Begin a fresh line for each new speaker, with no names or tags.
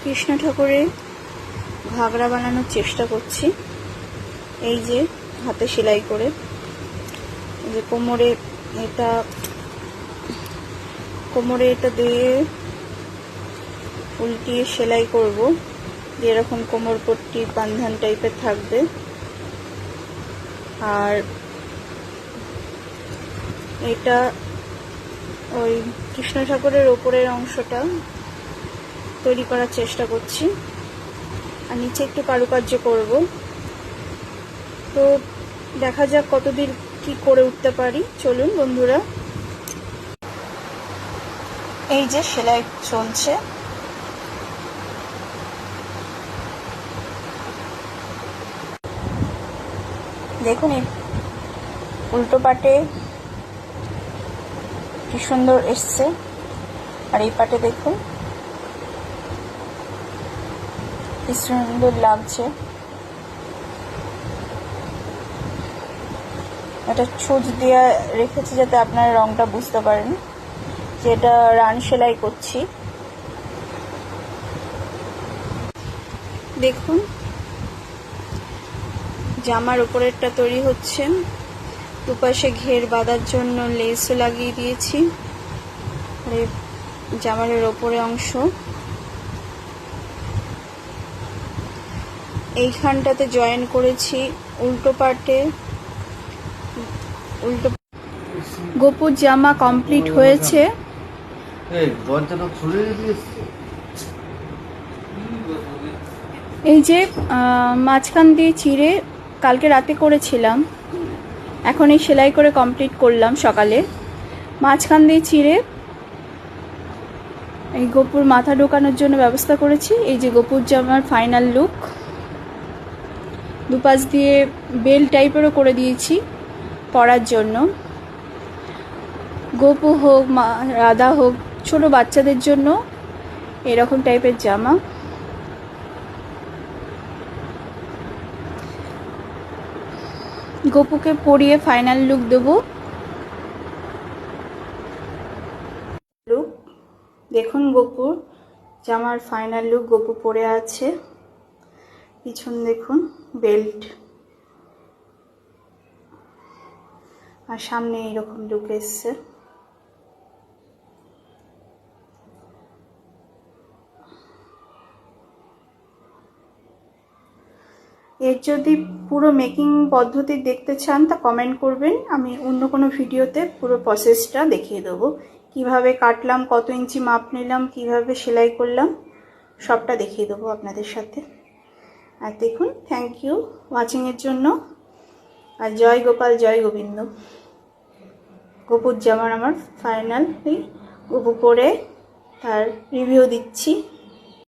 কৃষ্ণ ঠাকুরের ঘাগরা বানানোর চেষ্টা করছি। এই যে হাতে সেলাই করে, এই যে কোমরে এটা দিয়ে উল্টিয়ে সেলাই করব, যেরকম কোমর পট্টি বান্ধান টাইপের থাকবে। আর এটা ওই কৃষ্ণ ঠাকুরের ওপরের অংশটা তৈরি করার চেষ্টা করছি, আর নিচে একটু কারুকার্য করব। তো দেখা যাক কতদূর কি করে উঠতে পারি। চলুন বন্ধুরা। এই যে সেলাই চলছে, দেখুন এই উল্টো পাটে কি সুন্দর এসছে, আর এই পাটে দেখুন কি সুন্দর লাগছে। এটা ছুঁচ দিয়ে রেখেছি যাতে আপনারা রংটা বুঝতে পারেন যে এটা রান সেলাই করছি। দেখুন জামার উপরেরটা তৈরি হচ্ছে, দুপাশে ঘের বাঁধার জন্য লেসও লাগিয়ে দিয়েছি। জামার ওপরে অংশ এইখানটাতে জয়েন করেছি উল্টো পাটে। গোপুর জামা কমপ্লিট হয়েছে। এই যে মাঝখান দিয়ে চিড়ে কালকে রাতে করেছিলাম, এখন এই সেলাই করে কমপ্লিট করলাম সকালে। মাঝখান দিয়ে চিড়ে এই গোপুর মাথা ঢোকানোর জন্য ব্যবস্থা করেছি। এই যে গোপুর জামার ফাইনাল লুক। দুপাশ দিয়ে বেল টাইপেরও করে দিয়েছি পরার জন্য। গোপু হোক রাধা হোক, ছোট বাচ্চাদের জন্য এরকম টাইপের জামা। গোপুকে পরিয়ে ফাইনাল লুক দেব। দেখুন গোপুর জামার ফাইনাল লুক। গোপু পরে আছে, পিছন দেখুন বেল্ট, আর সামনে এইরকম লুক এসছে। এর যদি পুরো মেকিং পদ্ধতি দেখতে চান তা কমেন্ট করবেন, আমি অন্য কোনো ভিডিওতে পুরো প্রসেসটা দেখিয়ে দেবো। কিভাবে কাটলাম, কত ইঞ্চি মাপ নিলাম, কিভাবে সেলাই করলাম, সবটা দেখিয়ে দেবো আপনাদের সাথে। আর দেখুন, থ্যাংক ইউ ওয়াচিংয়ের জন্য। আর জয় গোপাল জয় গোবিন্দ। গোপুর জামার আমার ফাইনালি গোপু পরে তার রিভিউ দিচ্ছি।